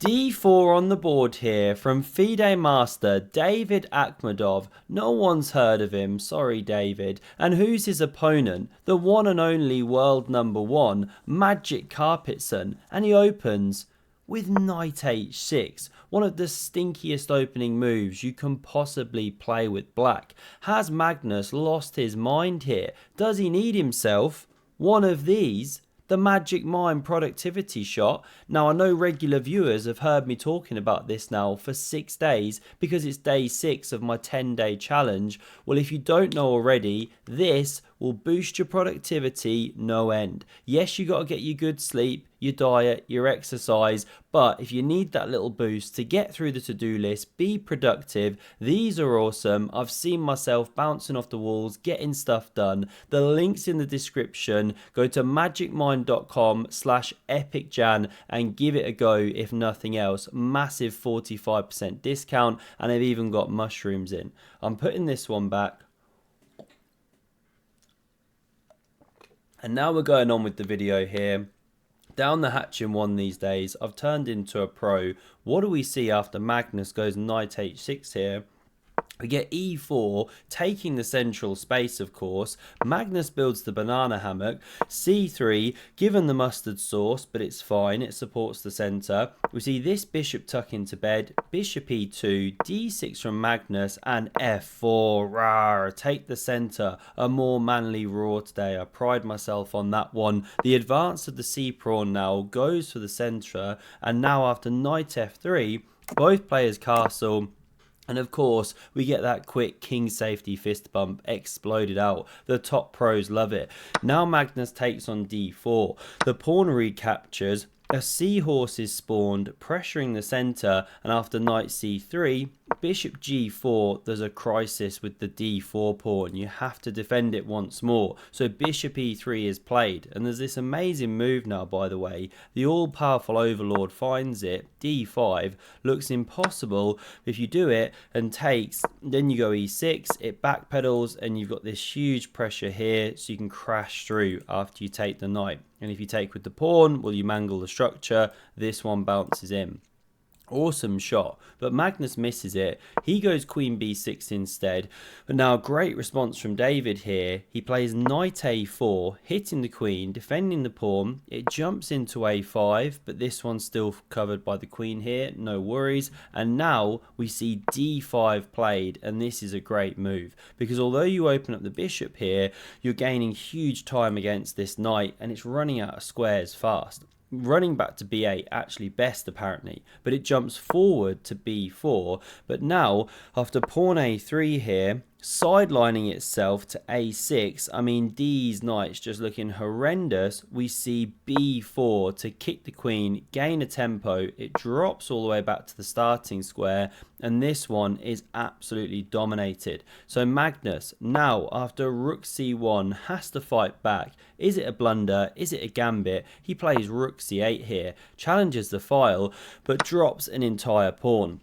D4 on the board here from FIDE Master David Akhmedov. No one's heard of him, sorry David. And who's his opponent? The one and only world number one, Magnus Carlsen. And he opens with knight h6, one of the stinkiest opening moves you can possibly play with black. Has Magnus lost his mind here? Does he need himself one of these? The Magic Mind productivity shot. Now, I know regular viewers have heard me talking about this now for 6 days because it's day 6 of my 10-day challenge. Well, if you don't know already, this will boost your productivity no end. Yes, you got to get your good sleep, your diet, your exercise, but if you need that little boost to get through the to-do list, be productive, these are awesome. I've seen myself bouncing off the walls, getting stuff done. The link's in the description. Go to magicmind.com/epicjan and give it a go if nothing else. Massive 45% discount, and I've even got mushrooms in. I'm putting this one back. And now we're going on with the video here. Down the hatch in one these days, I've turned into a pro. What do we see after Magnus goes knight h6 here? We get e4, taking the central space, of course. Magnus builds the banana hammock. c3, given the mustard sauce, but it's fine. It supports the centre. We see this bishop tuck into bed. Bishop e2, d6 from Magnus, and f4. Rawr, take the centre. A more manly raw today. I pride myself on that one. The advance of the c pawn now goes for the centre. And now after knight f3, both players castle. And of course, we get that quick king safety fist bump exploded out. The top pros love it. Now Magnus takes on d4. The pawn recaptures. A seahorse is spawned, pressuring the centre, and after knight c3, bishop g4, there's a crisis with the d4 pawn. You have to defend it once more. So bishop e3 is played, and there's this amazing move now, by the way. The all-powerful overlord finds it, d5, looks impossible. If you do it and takes, then you go e6, it backpedals, and you've got this huge pressure here, so you can crash through after you take the knight. And if you take with the pawn, well, you mangle the structure. This one bounces in. Awesome shot, but Magnus misses it. He goes queen b6 instead. But now great response from David here. He plays knight a4, hitting the queen, defending the pawn. It jumps into a5, but this one's still covered by the queen here, no worries. And now we see d5 played, and this is a great move because although you open up the bishop here, you're gaining huge time against this knight, and it's running out of squares fast. Running back to b8 actually best apparently, but it jumps forward to b4. But now after pawn a3 here, sidelining itself to a6, I mean these knights just looking horrendous. We see b4 to kick the queen, gain a tempo, it drops all the way back to the starting square, and this one is absolutely dominated. So Magnus now after rook c1 has to fight back. Is it a blunder? Is it a gambit? He plays rook c8 here, challenges the file, but drops an entire pawn.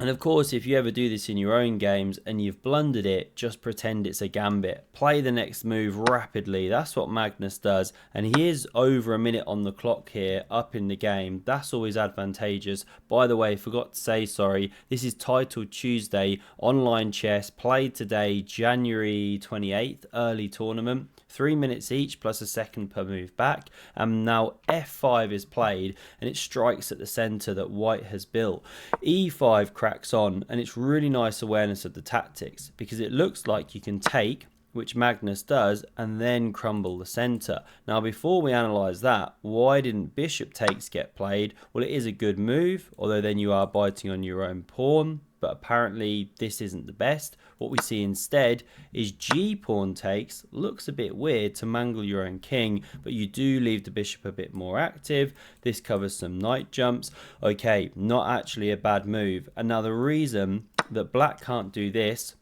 And of course, if you ever do this in your own games and you've blundered it, just pretend it's a gambit. Play the next move rapidly. That's what Magnus does. And he is over a minute on the clock here, up in the game. That's always advantageous. By the way, forgot to say, sorry, this is titled Tuesday, online chess, played today, January 28th, early tournament. 3 minutes each plus a second per move back, and now f5 is played and it strikes at the center that white has built. e5 cracks on, and it's really nice awareness of the tactics because it looks like you can take, which Magnus does, and then crumble the center. Now before we analyze that, why didn't bishop takes get played? Well, it is a good move, although then you are biting on your own pawn, but apparently this isn't the best. What we see instead is g pawn takes. Looks a bit weird to mangle your own king, but you do leave the bishop a bit more active. This covers some knight jumps. Okay, not actually a bad move. And now the reason that black can't do this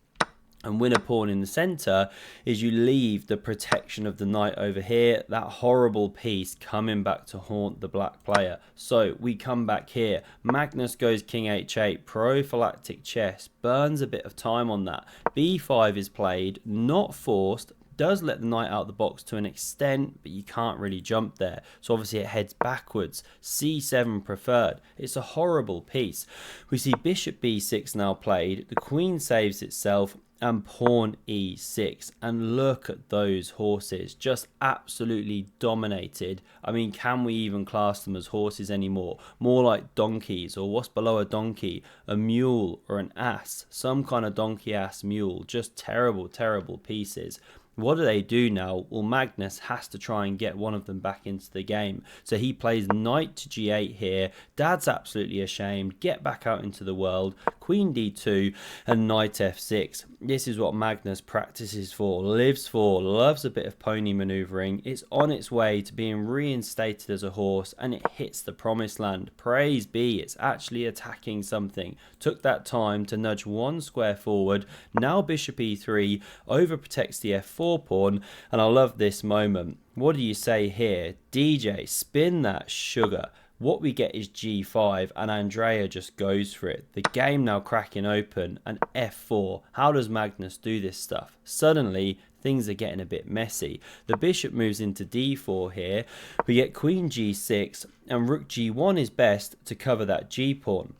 and win a pawn in the center is you leave the protection of the knight over here, that horrible piece coming back to haunt the black player. So we come back here, Magnus goes king h8, prophylactic chess, burns a bit of time on that. b5 is played, not forced, does let the knight out of the box to an extent, but you can't really jump there. So obviously it heads backwards. c7 preferred. It's a horrible piece. We see bishop b6 now played. The queen saves itself, and pawn e6, and look at those horses, just absolutely dominated. I mean, can we even class them as horses anymore? More like donkeys, or what's below a donkey? A mule or an ass, some kind of donkey ass mule. Just terrible pieces. What do they do now? Well, Magnus has to try and get one of them back into the game. So he plays knight to g8 here. Dad's absolutely ashamed. Get back out into the world. Queen d2 and knight f6. This is what Magnus practices for, lives for, loves a bit of pony maneuvering. It's on its way to being reinstated as a horse, and it hits the promised land. Praise be, it's actually attacking something. Took that time to nudge one square forward. Now bishop e3 overprotects the f4 pawn, and I love this moment. What do you say here? DJ, spin that sugar. What we get is g5, and Andrea just goes for it. The game now cracking open, and f4. How does Magnus do this stuff? Suddenly, things are getting a bit messy. The bishop moves into d4 here. We get queen g6, and rook g1 is best to cover that g-pawn.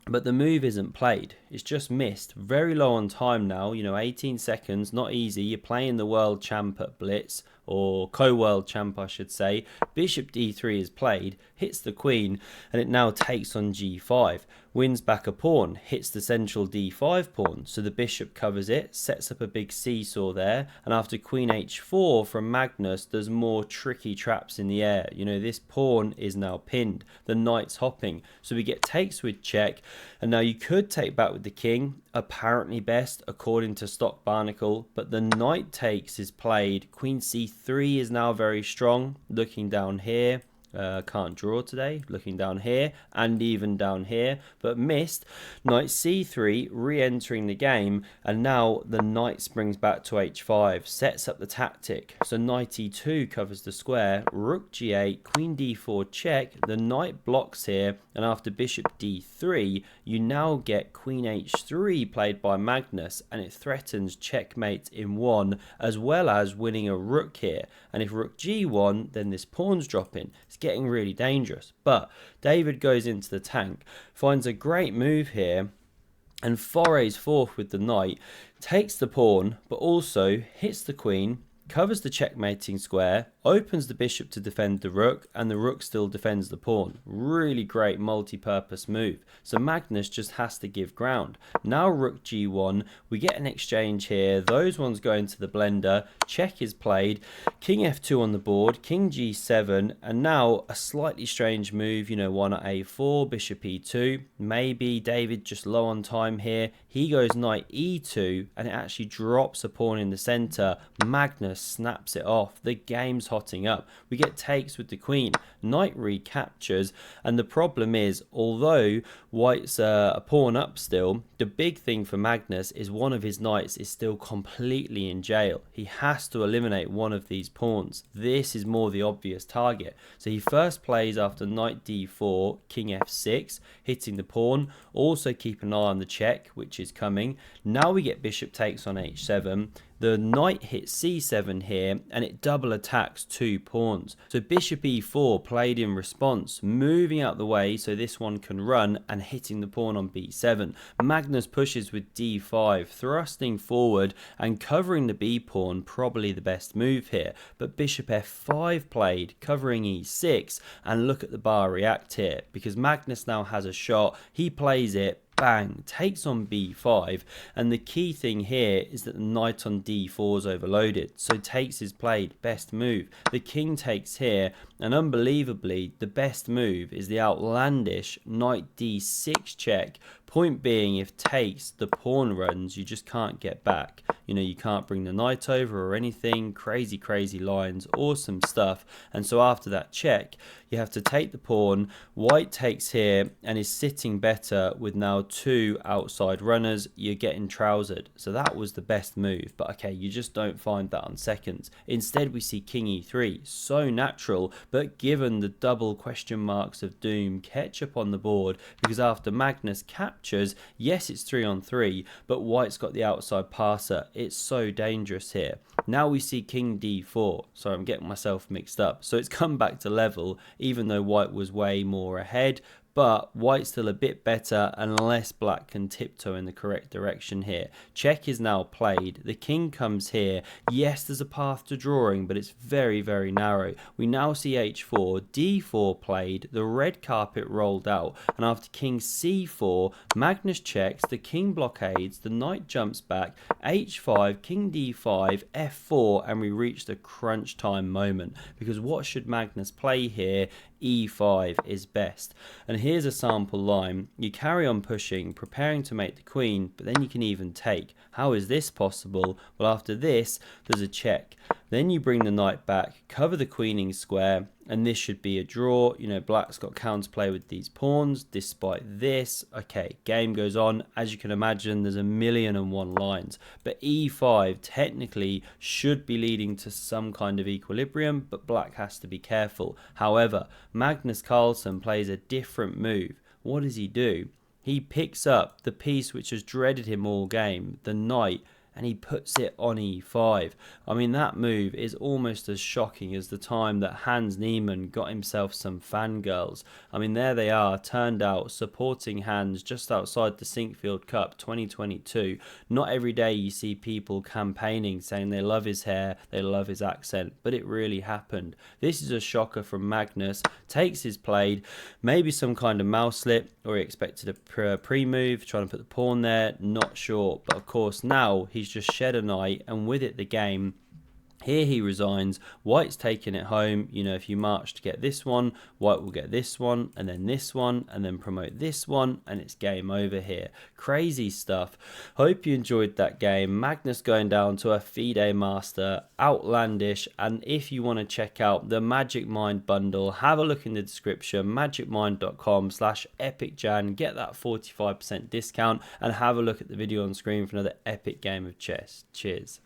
But the move isn't played. It's just missed. Very low on time now. 18 seconds. Not easy. You're playing the world champ at Blitz. Or co-world champ, I should say. Bishop d3 is played. Hits the queen. And it now takes on g5. Wins back a pawn. Hits the central d5 pawn. So the bishop covers it. Sets up a big seesaw there. And after queen h4 from Magnus, there's more tricky traps in the air. This pawn is now pinned. The knight's hopping. So we get takes with check. And now you could take back with the king, apparently best according to Stock Barnacle, but the knight takes is played. Queen c3 is now very strong. Looking down here, can't draw today. Looking down here and even down here, but missed. Knight c3 re-entering the game, and now the knight springs back to h5, sets up the tactic. So knight e2 covers the square, rook g8, queen d4 check. The knight blocks here, and after bishop d3 you now get queen h3 played by Magnus, and it threatens checkmate in one, as well as winning a rook here. And if rook g1, then this pawn's dropping. It's getting really dangerous. But David goes into the tank, finds a great move here, and forays forth with the knight, takes the pawn, but also hits the queen, covers the checkmating square, opens the bishop to defend the rook, and the rook still defends the pawn. Really great multi-purpose move. So Magnus just has to give ground. Now rook g1, we get an exchange here. Those ones go into the blender. Check is played. King f2 on the board, king g7, and now a slightly strange move. One at a4, bishop e2. Maybe David just low on time here. He goes knight e2, and it actually drops a pawn in the center. Magnus snaps it off. The game's hotting up. We get takes with the queen. Knight recaptures, and the problem is, although white's a pawn up still, the big thing for Magnus is one of his knights is still completely in jail. He has to eliminate one of these pawns. This is more the obvious target. So he first plays after knight d4, king f6, hitting the pawn. Also keep an eye on the check, which is coming. Now we get bishop takes on h7. The knight hits c7 here, and it double attacks two pawns. So bishop e4 played in response, moving out the way so this one can run, and hitting the pawn on b7. Magnus pushes with d5, thrusting forward and covering the b pawn, probably the best move here. But bishop f5 played, covering e6, and look at the bar react here, because Magnus now has a shot. He plays it. Bang, takes on b5, and the key thing here is that the knight on d4 is overloaded, so takes is played, best move. The king takes here, and unbelievably the best move is the outlandish knight d6 check. Point being, if takes, the pawn runs, you just can't get back. You can't bring the knight over or anything. Crazy lines, awesome stuff. And so after that check, you have to take the pawn. White takes here and is sitting better with now two outside runners. You're getting trousered. So that was the best move. But okay, you just don't find that on seconds. Instead, we see king e3. So natural, but given the double question marks of doom, ketchup on the board, because after Magnus captures, yes, it's 3-on-3, but white's got the outside passer. It's so dangerous here. Now we see king d4. Sorry, I'm getting myself mixed up. So it's come back to level, even though white was way more ahead. But white's still a bit better unless black can tiptoe in the correct direction here. Check is now played. The king comes here. Yes, there's a path to drawing, but it's very, very narrow. We now see h4, d4 played, the red carpet rolled out, and after king c4, Magnus checks, the king blockades, the knight jumps back, h5, king d5, f4, and we reach the crunch time moment. Because what should Magnus play here? e5 is best. And here's a sample line. You carry on pushing, preparing to make the queen, but then you can even take. How is this possible? Well, after this, there's a check. Then you bring the knight back, cover the queening square, and this should be a draw. You know, black's got counterplay with these pawns. Despite this, okay, game goes on. As you can imagine, there's 1,000,001 lines. But e5 technically should be leading to some kind of equilibrium, but black has to be careful. However, Magnus Carlsen plays a different move. What does he do? He picks up the piece which has dreaded him all game, the knight, and he puts it on e5. I mean, that move is almost as shocking as the time that Hans Niemann got himself some fangirls. I mean, there they are, turned out, supporting Hans just outside the Sinkfield Cup 2022. Not every day you see people campaigning, saying they love his hair, they love his accent, but it really happened. This is a shocker from Magnus, takes his played, maybe some kind of mouse slip, or he expected a pre-move, trying to put the pawn there, not sure. But of course now he's just shed a knight, and with it the game. Here he resigns. White's taking it home. You know, if you march to get this one, white will get this one, and then promote this one, and it's game over here. Crazy stuff. Hope you enjoyed that game. Magnus going down to a FIDE master. Outlandish. And if you want to check out the Magic Mind bundle, have a look in the description. magicmind.com/epicjan. Get that 45% discount, and have a look at the video on screen for another epic game of chess. Cheers.